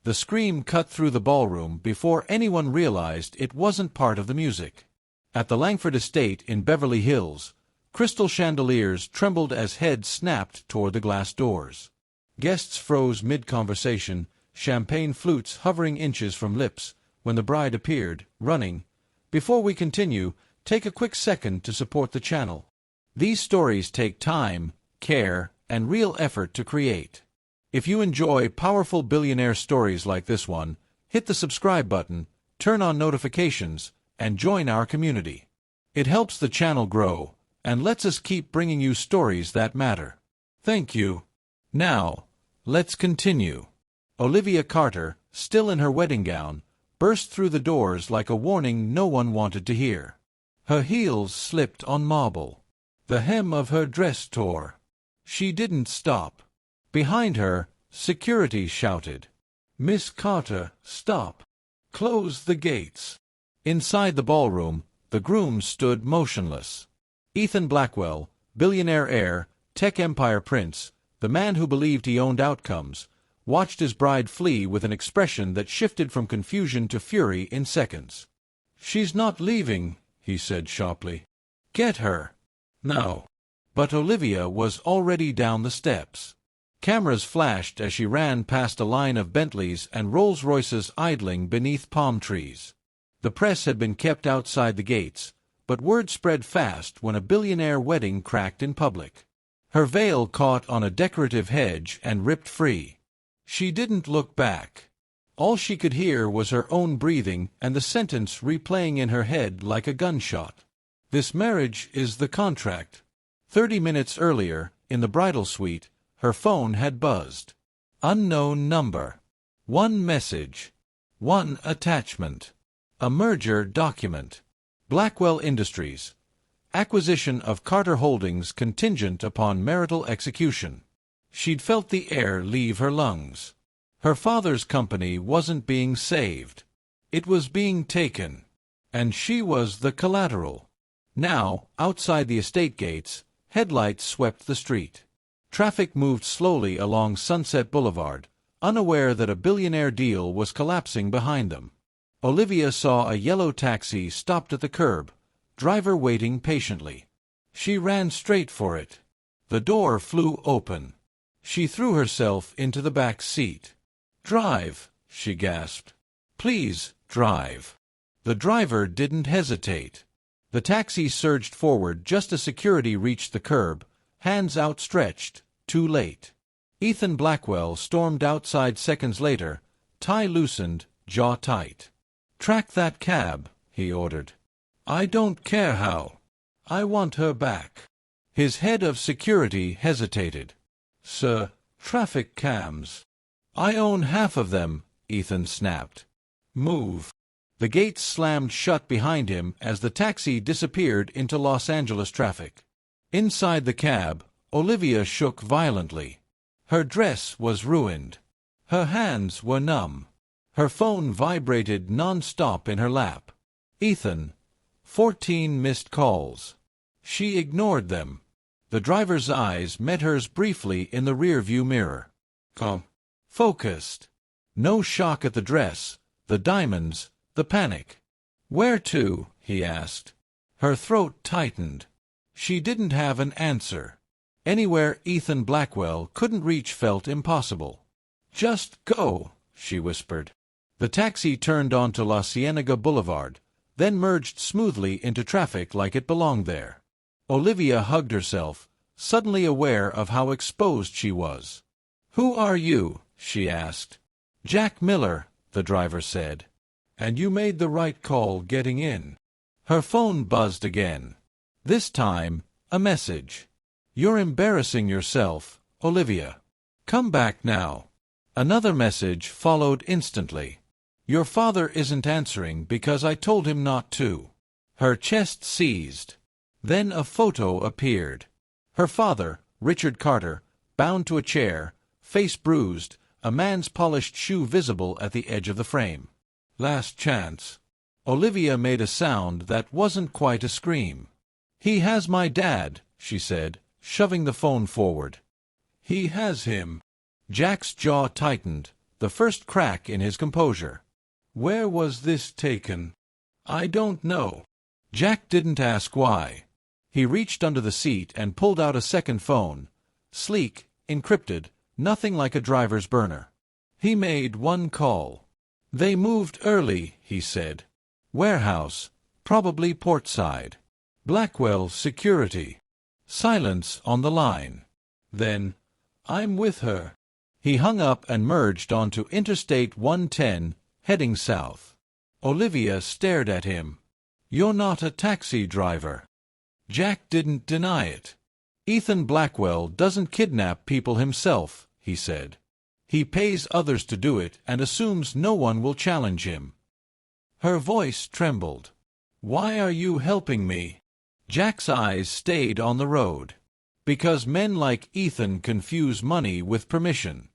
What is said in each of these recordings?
The scream cut through the ballroom before anyone realized it wasn't part of the music. At the Langford estate in Beverly Hills, crystal chandeliers trembled as heads snapped toward the glass doors. Guests froze mid-conversation, champagne flutes hovering inches from lips, when the bride appeared, running. Before we continue, take a quick second to support the channel. These stories take time, care, and real effort to create. If you enjoy powerful billionaire stories like this one, hit the subscribe button, turn on notifications, and join our community. It helps the channel grow, and lets us keep bringing you stories that matter. Thank you. Now, let's continue. Olivia Carter, still in her wedding gown, burst through the doors like a warning no one wanted to hear. Her heels slipped on marble. The hem of her dress tore. She didn't stop. Behind her, security shouted, "Miss Carter, stop! Close the gates!" Inside the ballroom, the groom stood motionless. Ethan Blackwell, billionaire heir, tech empire prince, the man who believed he owned outcomes, watched his bride flee with an expression that shifted from confusion to fury in seconds. "She's not leaving," he said sharply. "Get her! Now!" But Olivia was already down the steps. Cameras flashed as she ran past a line of Bentleys and Rolls-Royces idling beneath palm trees. The press had been kept outside the gates, but word spread fast when a billionaire wedding cracked in public. Her veil caught on a decorative hedge and ripped free. She didn't look back. All she could hear was her own breathing and the sentence replaying in her head like a gunshot. "This marriage is the contract." 30 minutes earlier, in the bridal suite, her phone had buzzed. Unknown number. One message. One attachment. A merger document. Blackwell Industries. Acquisition of Carter Holdings contingent upon marital execution. She'd felt the air leave her lungs. Her father's company wasn't being saved. It was being taken. And she was the collateral. Now, outside the estate gates, headlights swept the street. Traffic moved slowly along Sunset Boulevard, unaware that a billionaire deal was collapsing behind them. Olivia saw a yellow taxi stopped at the curb, driver waiting patiently. She ran straight for it. The door flew open. She threw herself into the back seat. "Drive," she gasped. "Please, drive." The driver didn't hesitate. The taxi surged forward just as security reached the curb, hands outstretched, too late. Ethan Blackwell stormed outside seconds later, tie loosened, jaw tight. "Track that cab," he ordered. "I don't care how. I want her back." His head of security hesitated. "Sir, traffic cams." "I own half of them," Ethan snapped. "Move." The gates slammed shut behind him as the taxi disappeared into Los Angeles traffic. Inside the cab, Olivia shook violently. Her dress was ruined. Her hands were numb. Her phone vibrated non-stop in her lap. Ethan. 14 missed calls. She ignored them. The driver's eyes met hers briefly in the rear-view mirror. Focused. No shock at the dress, the diamonds, the panic. "Where to?" he asked. Her throat tightened. She didn't have an answer. Anywhere Ethan Blackwell couldn't reach felt impossible. "Just go," she whispered. The taxi turned onto La Cienega Boulevard, then merged smoothly into traffic like it belonged there. Olivia hugged herself, suddenly aware of how exposed she was. "Who are you?" she asked. "Jack Miller," the driver said. "And you made the right call getting in." Her phone buzzed again. This time, a message. "You're embarrassing yourself, Olivia. Come back now." Another message followed instantly. "Your father isn't answering because I told him not to." Her chest seized. Then a photo appeared. Her father, Richard Carter, bound to a chair, face bruised, a man's polished shoe visible at the edge of the frame. "Last chance." Olivia made a sound that wasn't quite a scream. "He has my dad," she said, shoving the phone forward. "He has him." Jack's jaw tightened, the first crack in his composure. "Where was this taken?" "I don't know." Jack didn't ask why. He reached under the seat and pulled out a second phone. Sleek, encrypted, nothing like a driver's burner. He made one call. "They moved early," he said. "Warehouse, probably portside. Blackwell security." Silence on the line. Then, "I'm with her." He hung up and merged onto Interstate 110, heading south. Olivia stared at him. "You're not a taxi driver." Jack didn't deny it. "Ethan Blackwell doesn't kidnap people himself," he said. "He pays others to do it and assumes no one will challenge him." Her voice trembled. "Why are you helping me?" Jack's eyes stayed on the road. "Because men like Ethan confuse money with permission."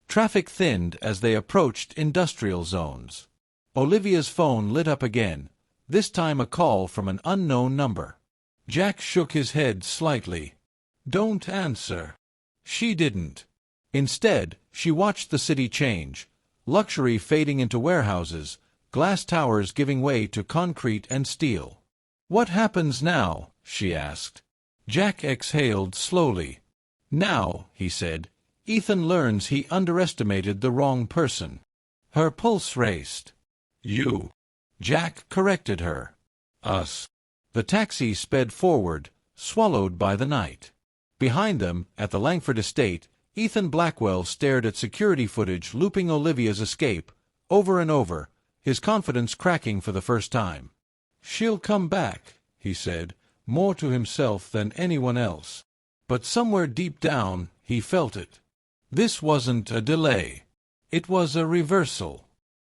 Traffic thinned as they approached industrial zones. Olivia's phone lit up again, this time a call from an unknown number. Jack shook his head slightly. "Don't answer." She didn't. Instead, she watched the city change, luxury fading into warehouses, glass towers giving way to concrete and steel. "What happens now?" she asked. Jack exhaled slowly. "Now," he said, "Ethan learns he underestimated the wrong person." Her pulse raced. "You." Jack corrected her. "Us." The taxi sped forward, swallowed by the night. Behind them, at the Langford estate, Ethan Blackwell stared at security footage looping Olivia's escape, over and over, his confidence cracking for the first time. "She'll come back," he said, more to himself than anyone else. But somewhere deep down, he felt it. This wasn't a delay. It was a reversal.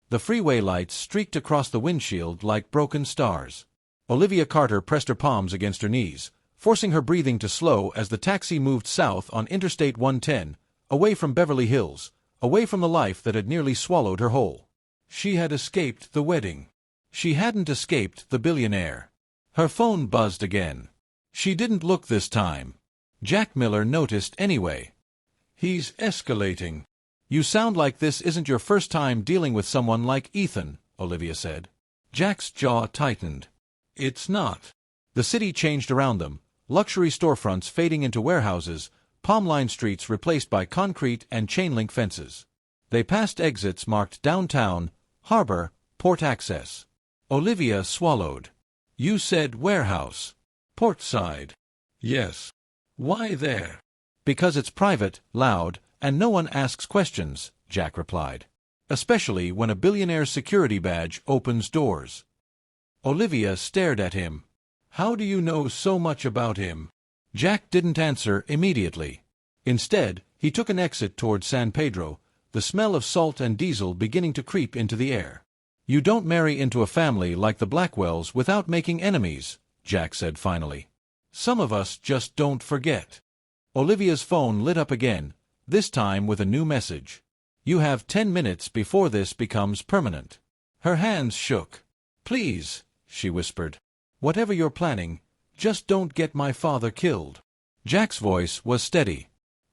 The freeway lights streaked across the windshield like broken stars. Olivia Carter pressed her palms against her knees, forcing her breathing to slow as the taxi moved south on Interstate 110, away from Beverly Hills, away from the life that had nearly swallowed her whole. She had escaped the wedding. She hadn't escaped the billionaire. Her phone buzzed again. She didn't look this time. Jack Miller noticed anyway. "He's escalating." "You sound like this isn't your first time dealing with someone like Ethan," Olivia said. Jack's jaw tightened. "It's not." The city changed around them, luxury storefronts fading into warehouses, palm-lined streets replaced by concrete and chain-link fences. They passed exits marked downtown, harbor, port access. Olivia swallowed. "You said warehouse. Portside." "Yes." "Why there?" "Because it's private, loud, and no one asks questions," Jack replied. "Especially when a billionaire's security badge opens doors." Olivia stared at him. "How do you know so much about him?" Jack didn't answer immediately. Instead, he took an exit toward San Pedro, the smell of salt and diesel beginning to creep into the air. "You don't marry into a family like the Blackwells without making enemies," Jack said finally. "Some of us just don't forget." Olivia's phone lit up again, this time with a new message. "You have 10 minutes before this becomes permanent." Her hands shook. "Please," she whispered. "Whatever you're planning, just don't get my father killed." Jack's voice was steady.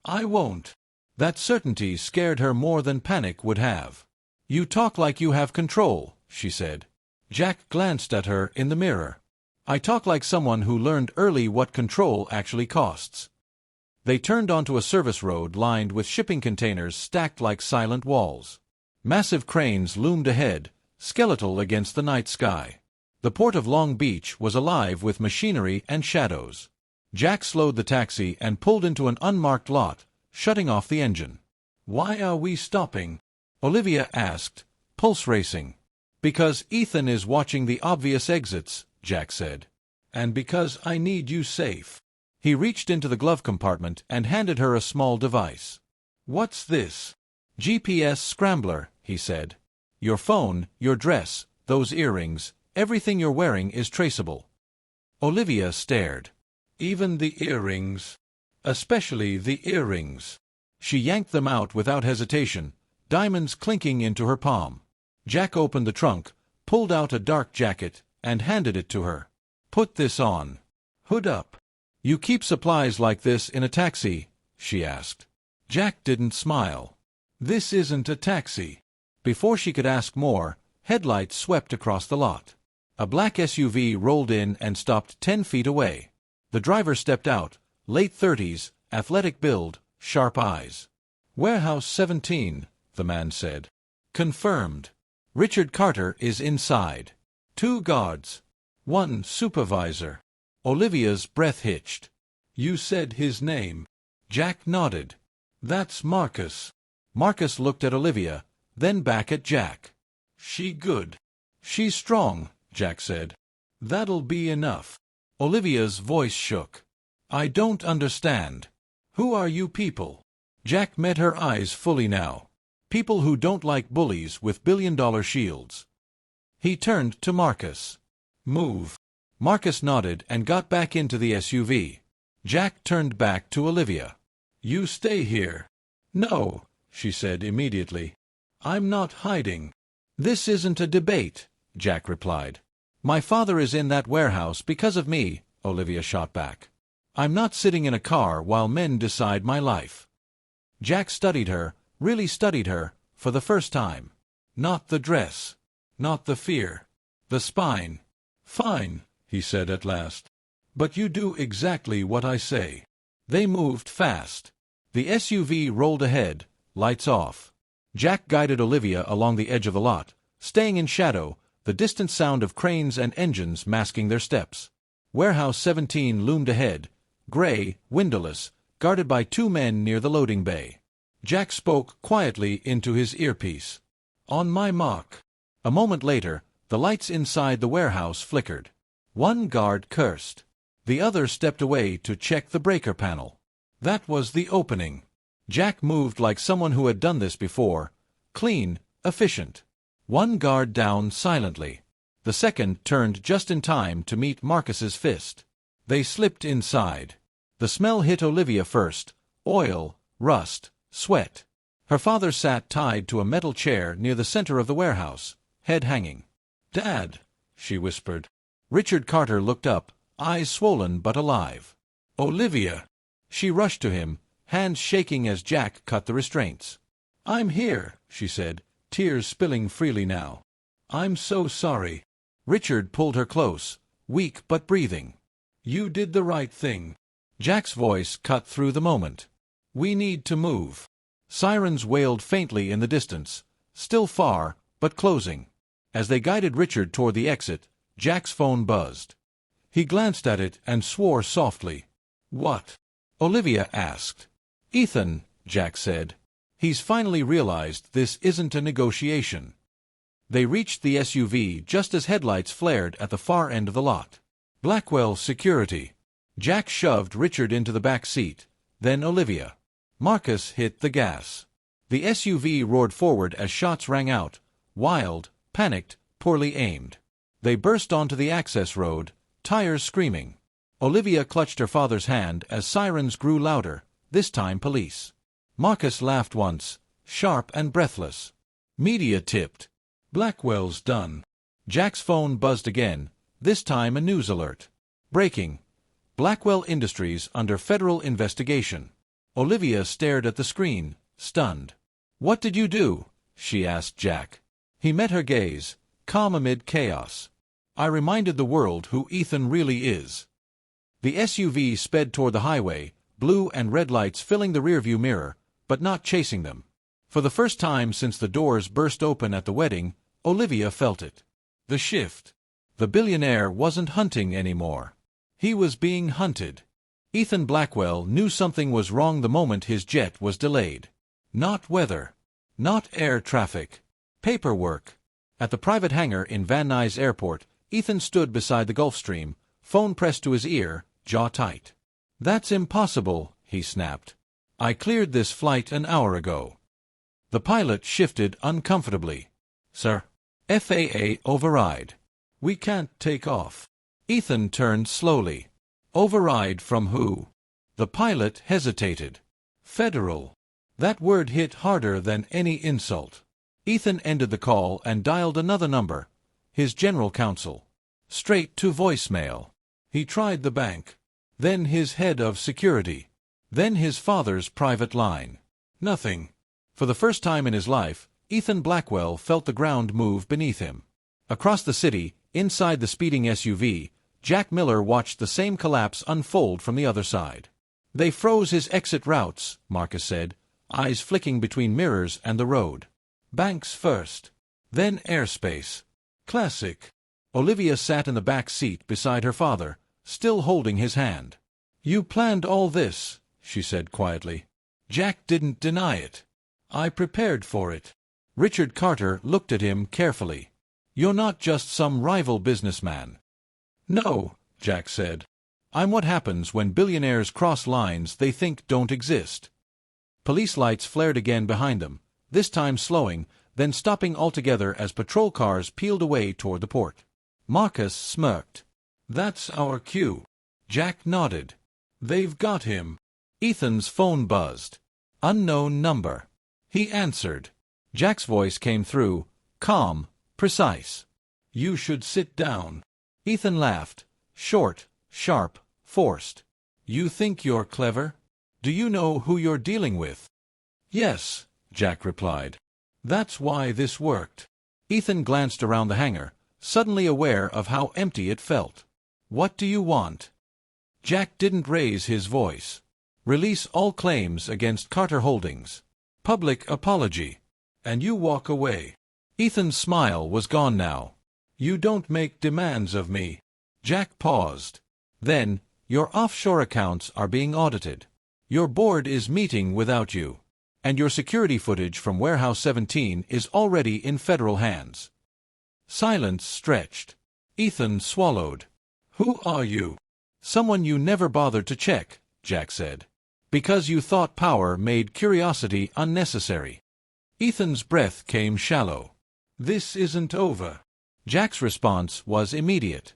"I won't." That certainty scared her more than panic would have. "You talk like you have control," she said. Jack glanced at her in the mirror. "I talk like someone who learned early what control actually costs." They turned onto a service road lined with shipping containers stacked like silent walls. Massive cranes loomed ahead, skeletal against the night sky. The port of Long Beach was alive with machinery and shadows. Jack slowed the taxi and pulled into an unmarked lot, shutting off the engine. "Why are we stopping?" Olivia asked, pulse racing. "Because Ethan is watching the obvious exits," Jack said. "And because I need you safe." He reached into the glove compartment and handed her a small device. "What's this?" "GPS scrambler," he said. "Your phone, your dress, those earrings, everything you're wearing is traceable." Olivia stared. "Even the earrings?" "Especially the earrings." She yanked them out without hesitation, diamonds clinking into her palm. Jack opened the trunk, pulled out a dark jacket, and handed it to her. "Put this on. Hood up." "You keep supplies like this in a taxi?" she asked. Jack didn't smile. This isn't a taxi. Before she could ask more, headlights swept across the lot. A black SUV rolled in and stopped 10 feet away. The driver stepped out, late 30s, athletic build, sharp eyes. "Warehouse 17, the man said. "Confirmed. Richard Carter is inside. 2 guards. 1 supervisor." Olivia's breath hitched. "You said his name." Jack nodded. "That's Marcus." Marcus looked at Olivia, then back at Jack. "She good?" "She's strong," Jack said. "That'll be enough." Olivia's voice shook. "I don't understand. Who are you people?" Jack met her eyes fully now. People who don't like bullies with billion-dollar shields. He turned to Marcus. "Move." Marcus nodded and got back into the SUV. Jack turned back to Olivia. "You stay here." "No," she said immediately. "I'm not hiding." "This isn't a debate," Jack replied. "My father is in that warehouse because of me," Olivia shot back. "I'm not sitting in a car while men decide my life." Jack studied her, really studied her, for the first time. Not the dress. Not the fear. The spine. "Fine," he said at last. "But you do exactly what I say." They moved fast. The SUV rolled ahead, lights off. Jack guided Olivia along the edge of the lot, staying in shadow, the distant sound of cranes and engines masking their steps. Warehouse 17 loomed ahead, gray, windowless, guarded by 2 men near the loading bay. Jack spoke quietly into his earpiece. "On my mark." A moment later, the lights inside the warehouse flickered. 1 guard cursed. The other stepped away to check the breaker panel. That was the opening. Jack moved like someone who had done this before. Clean, efficient. 1 guard down silently. The second turned just in time to meet Marcus's fist. They slipped inside. The smell hit Olivia first. Oil, rust, sweat. Her father sat tied to a metal chair near the center of the warehouse, head hanging. "Dad," she whispered. Richard Carter looked up, eyes swollen but alive. "Olivia!" She rushed to him, hands shaking as Jack cut the restraints. "I'm here," she said, tears spilling freely now. "I'm so sorry." Richard pulled her close, weak but breathing. "You did the right thing." Jack's voice cut through the moment. "We need to move." Sirens wailed faintly in the distance, still far, but closing. As they guided Richard toward the exit, Jack's phone buzzed. He glanced at it and swore softly. "What?" Olivia asked. "Ethan," Jack said. "He's finally realized this isn't a negotiation." They reached the SUV just as headlights flared at the far end of the lot. Blackwell Security. Jack shoved Richard into the back seat, then Olivia. Marcus hit the gas. The SUV roared forward as shots rang out, wild, panicked, poorly aimed. They burst onto the access road, tires screaming. Olivia clutched her father's hand as sirens grew louder, this time police. Marcus laughed once, sharp and breathless. Media tipped. "Blackwell's done." Jack's phone buzzed again, this time a news alert. "Breaking. Blackwell Industries under federal investigation." Olivia stared at the screen, stunned. "What did you do?" she asked Jack. He met her gaze, calm amid chaos. "I reminded the world who Ethan really is." The SUV sped toward the highway, blue and red lights filling the rearview mirror, but not chasing them. For the first time since the doors burst open at the wedding, Olivia felt it. The shift. The billionaire wasn't hunting anymore. He was being hunted. Ethan Blackwell knew something was wrong the moment his jet was delayed. Not weather. Not air traffic. Paperwork. At the private hangar in Van Nuys Airport, Ethan stood beside the Gulfstream, phone pressed to his ear, jaw tight. "That's impossible," he snapped. "I cleared this flight an hour ago." The pilot shifted uncomfortably. "Sir?" "FAA override. We can't take off." Ethan turned slowly. "Override from who?" The pilot hesitated. "Federal." That word hit harder than any insult. Ethan ended the call and dialed another number, his general counsel. Straight to voicemail. He tried the bank. Then his head of security. Then his father's private line. Nothing. For the first time in his life, Ethan Blackwell felt the ground move beneath him. Across the city, inside the speeding SUV, Jack Miller watched the same collapse unfold from the other side. "They froze his exit routes," Marcus said, eyes flicking between mirrors and the road. "Banks first. Then airspace. Classic." Olivia sat in the back seat beside her father, still holding his hand. "You planned all this," she said quietly. Jack didn't deny it. "I prepared for it." Richard Carter looked at him carefully. "You're not just some rival businessman." "No," Jack said. "I'm what happens when billionaires cross lines they think don't exist." Police lights flared again behind them, this time slowing, then stopping altogether as patrol cars peeled away toward the port. Marcus smirked. "That's our cue." Jack nodded. "They've got him." Ethan's phone buzzed. Unknown number. He answered. Jack's voice came through, calm, precise. "You should sit down." Ethan laughed, short, sharp, forced. "You think you're clever? Do you know who you're dealing with?" "Yes," Jack replied. "That's why this worked." Ethan glanced around the hangar, suddenly aware of how empty it felt. "What do you want?" Jack didn't raise his voice. "Release all claims against Carter Holdings. Public apology. And you walk away." Ethan's smile was gone now. "You don't make demands of me." Jack paused. Then, "Your offshore accounts are being audited. Your board is meeting without you. And your security footage from Warehouse 17 is already in federal hands." Silence stretched. Ethan swallowed. "Who are you?" "Someone you never bothered to check," Jack said. "Because you thought power made curiosity unnecessary." Ethan's breath came shallow. "This isn't over." Jack's response was immediate.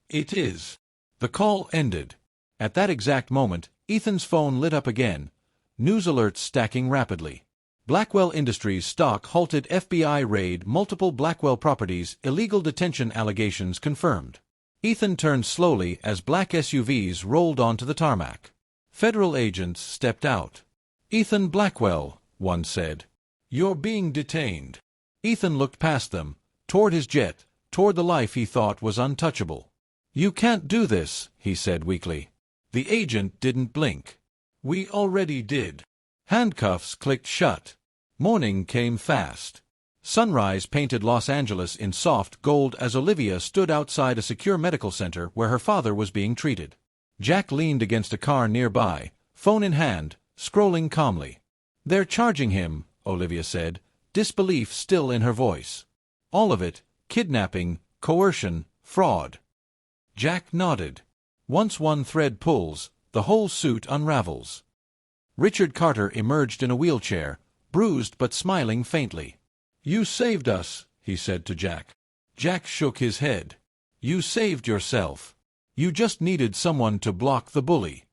"It is." The call ended. At that exact moment, Ethan's phone lit up again, news alerts stacking rapidly. Blackwell Industries stock halted, FBI raid multiple Blackwell properties, illegal detention allegations confirmed. Ethan turned slowly as black SUVs rolled onto the tarmac. Federal agents stepped out. "Ethan Blackwell," one said. "You're being detained." Ethan looked past them, toward his jet, toward the life he thought was untouchable. "You can't do this," he said weakly. The agent didn't blink. "We already did." Handcuffs clicked shut. Morning came fast. Sunrise painted Los Angeles in soft gold as Olivia stood outside a secure medical center where her father was being treated. Jack leaned against a car nearby, phone in hand, scrolling calmly. "They're charging him," Olivia said, disbelief still in her voice. "All of it, kidnapping, coercion, fraud." Jack nodded. "Once one thread pulls, the whole suit unravels." Richard Carter emerged in a wheelchair, bruised but smiling faintly. "You saved us," he said to Jack. Jack shook his head. "You saved yourself. You just needed someone to block the bully."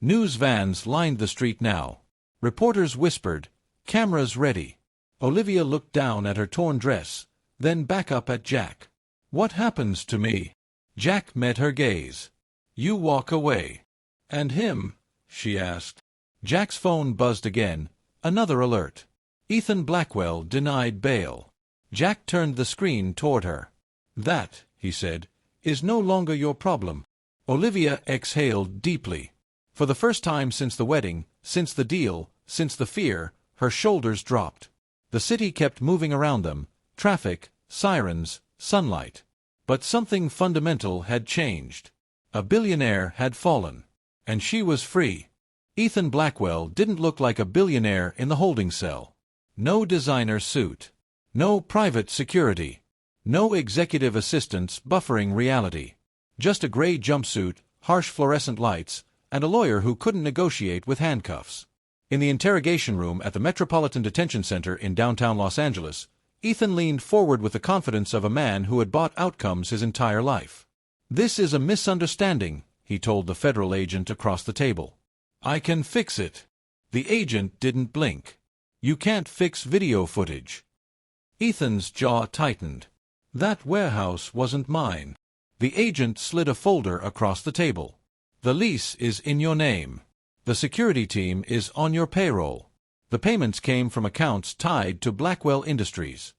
News vans lined the street now. Reporters whispered, cameras ready. Olivia looked down at her torn dress, then back up at Jack. "What happens to me?" Jack met her gaze. "You walk away." "And him?" she asked. Jack's phone buzzed again, another alert. Ethan Blackwell denied bail. Jack turned the screen toward her. "That," he said, "is no longer your problem." Olivia exhaled deeply. For the first time since the wedding, since the deal, since the fear, her shoulders dropped. The city kept moving around them, traffic, sirens, sunlight. But something fundamental had changed. A billionaire had fallen. And she was free. Ethan Blackwell didn't look like a billionaire in the holding cell. No designer suit. No private security. No executive assistants buffering reality. Just a gray jumpsuit, harsh fluorescent lights, and a lawyer who couldn't negotiate with handcuffs. In the interrogation room at the Metropolitan Detention Center in downtown Los Angeles, Ethan leaned forward with the confidence of a man who had bought outcomes his entire life. "This is a misunderstanding," he told the federal agent across the table. "I can fix it." The agent didn't blink. "You can't fix video footage." Ethan's jaw tightened. "That warehouse wasn't mine." The agent slid a folder across the table. "The lease is in your name. The security team is on your payroll. The payments came from accounts tied to Blackwell Industries.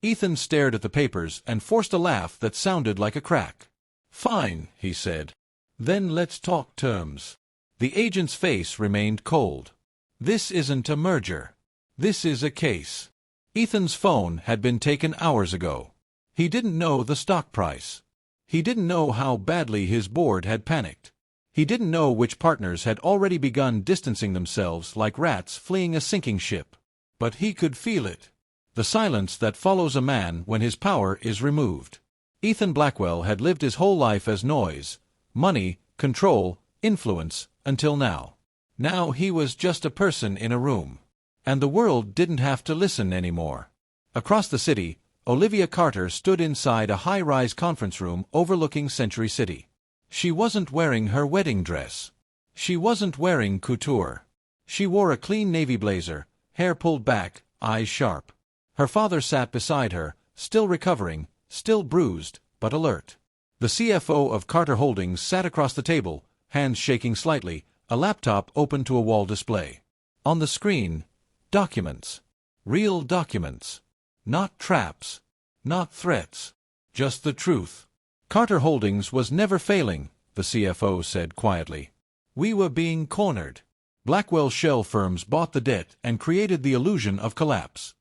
Ethan stared at the papers and forced a laugh that sounded like a crack. "Fine," he said. "Then let's talk terms." The agent's face remained cold. "This isn't a merger. This is a case." Ethan's phone had been taken hours ago. He didn't know the stock price. He didn't know how badly his board had panicked. He didn't know which partners had already begun distancing themselves like rats fleeing a sinking ship. But he could feel it. The silence that follows a man when his power is removed. Ethan Blackwell had lived his whole life as noise, money, control, influence, until now. Now he was just a person in a room. And the world didn't have to listen anymore. Across the city, Olivia Carter stood inside a high-rise conference room overlooking Century City. She wasn't wearing her wedding dress. She wasn't wearing couture. She wore a clean navy blazer, hair pulled back, eyes sharp. Her father sat beside her, still recovering, still bruised, but alert. The CFO of Carter Holdings sat across the table, hands shaking slightly, a laptop open to a wall display. On the screen, documents. Real documents. Not traps. Not threats. Just the truth. Carter Holdings was never failing, the CFO said quietly. We were being cornered. Blackwell shell firms bought the debt and created the illusion of collapse.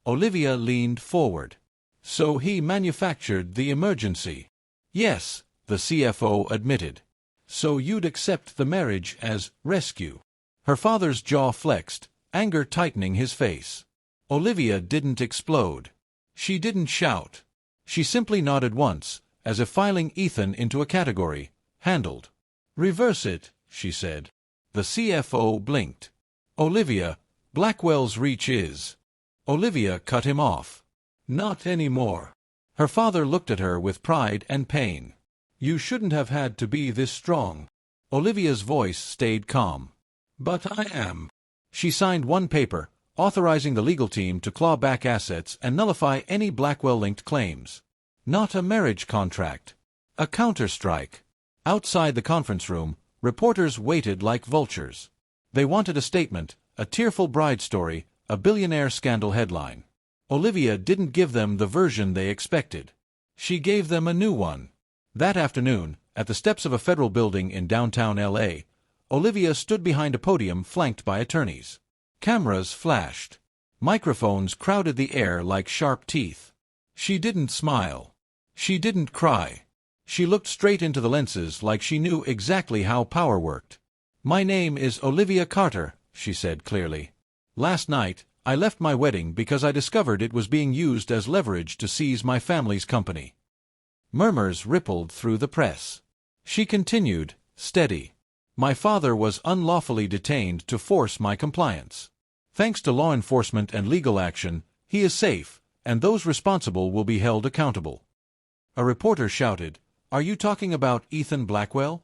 Olivia leaned forward. So he manufactured the emergency. Yes, the CFO admitted. So you'd accept the marriage as rescue. Her father's jaw flexed, anger tightening his face. Olivia didn't explode. She didn't shout. She simply nodded once, as if filing Ethan into a category. Handled. Reverse it, she said. The CFO blinked. Olivia, Blackwell's reach is. Olivia cut him off. Not anymore. Her father looked at her with pride and pain. You shouldn't have had to be this strong. Olivia's voice stayed calm. But I am. She signed one paper, authorizing the legal team to claw back assets and nullify any Blackwell-linked claims. Not a marriage contract. A counterstrike. Outside the conference room, reporters waited like vultures. They wanted a statement, a tearful bride story, a billionaire scandal headline. Olivia didn't give them the version they expected. She gave them a new one. That afternoon, at the steps of a federal building in downtown L.A., Olivia stood behind a podium flanked by attorneys. Cameras flashed. Microphones crowded the air like sharp teeth. She didn't smile. She didn't cry. She looked straight into the lenses like she knew exactly how power worked. My name is Olivia Carter, she said clearly. Last night, I left my wedding because I discovered it was being used as leverage to seize my family's company. Murmurs rippled through the press. She continued, steady. My father was unlawfully detained to force my compliance. Thanks to law enforcement and legal action, he is safe, and those responsible will be held accountable. A reporter shouted, Are you talking about Ethan Blackwell?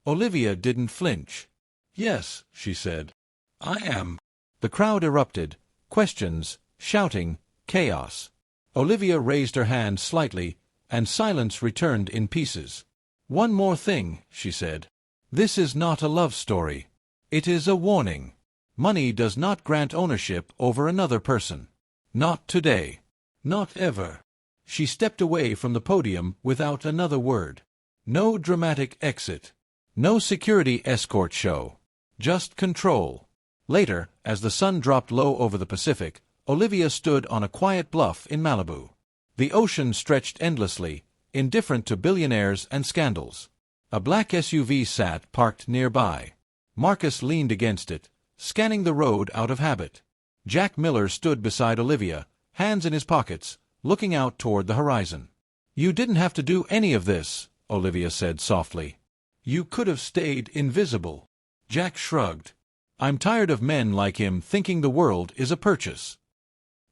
Olivia didn't flinch. Yes, she said. I am. The crowd erupted. Questions, shouting, chaos. Olivia raised her hand slightly, and silence returned in pieces. One more thing, she said. This is not a love story. It is a warning. Money does not grant ownership over another person. Not today. Not ever. She stepped away from the podium without another word. No dramatic exit. No security escort show. Just control. Later, as the sun dropped low over the Pacific, Olivia stood on a quiet bluff in Malibu. The ocean stretched endlessly, indifferent to billionaires and scandals. A black SUV sat parked nearby. Marcus leaned against it, scanning the road out of habit. Jack Miller stood beside Olivia, hands in his pockets, looking out toward the horizon. You didn't have to do any of this, Olivia said softly. You could have stayed invisible. Jack shrugged. I'm tired of men like him thinking the world is a purchase.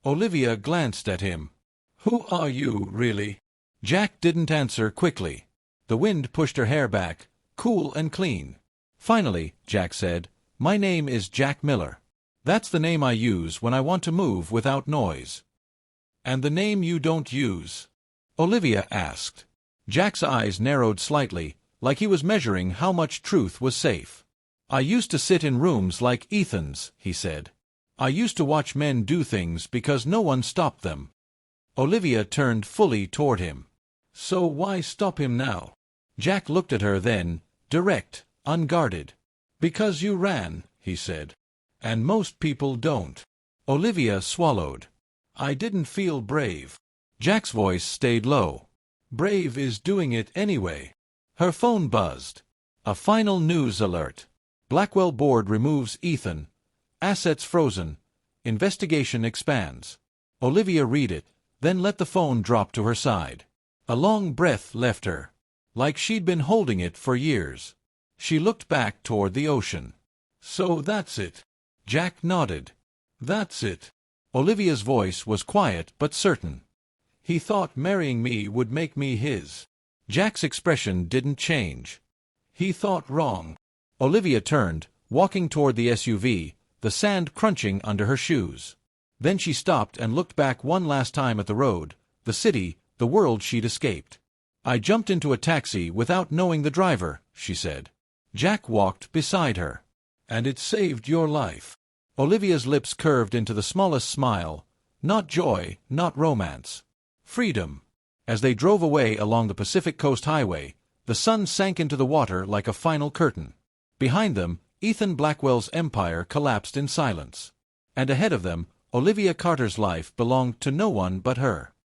Olivia glanced at him. Who are you, really? Jack didn't answer quickly. The wind pushed her hair back, cool and clean. Finally, Jack said, My name is Jack Miller. That's the name I use when I want to move without noise. And the name you don't use? Olivia asked. Jack's eyes narrowed slightly, like he was measuring how much truth was safe. I used to sit in rooms like Ethan's, he said. I used to watch men do things because no one stopped them. Olivia turned fully toward him. So why stop him now? Jack looked at her then, direct, unguarded. Because you ran, he said. And most people don't. Olivia swallowed. I didn't feel brave. Jack's voice stayed low. Brave is doing it anyway. Her phone buzzed. A final news alert. Blackwell board removes Ethan. Assets frozen. Investigation expands. Olivia read it, then let the phone drop to her side. A long breath left her, like she'd been holding it for years. She looked back toward the ocean. So that's it. Jack nodded. That's it. Olivia's voice was quiet but certain. He thought marrying me would make me his. Jack's expression didn't change. He thought wrong. Olivia turned, walking toward the SUV, the sand crunching under her shoes. Then she stopped and looked back one last time at the road, the city, the world she'd escaped. I jumped into a taxi without knowing the driver, she said. Jack walked beside her. And it saved your life. Olivia's lips curved into the smallest smile. Not joy, not romance. Freedom. As they drove away along the Pacific Coast Highway, the sun sank into the water like a final curtain. Behind them, Ethan Blackwell's empire collapsed in silence. And ahead of them, Olivia Carter's life belonged to no one but her.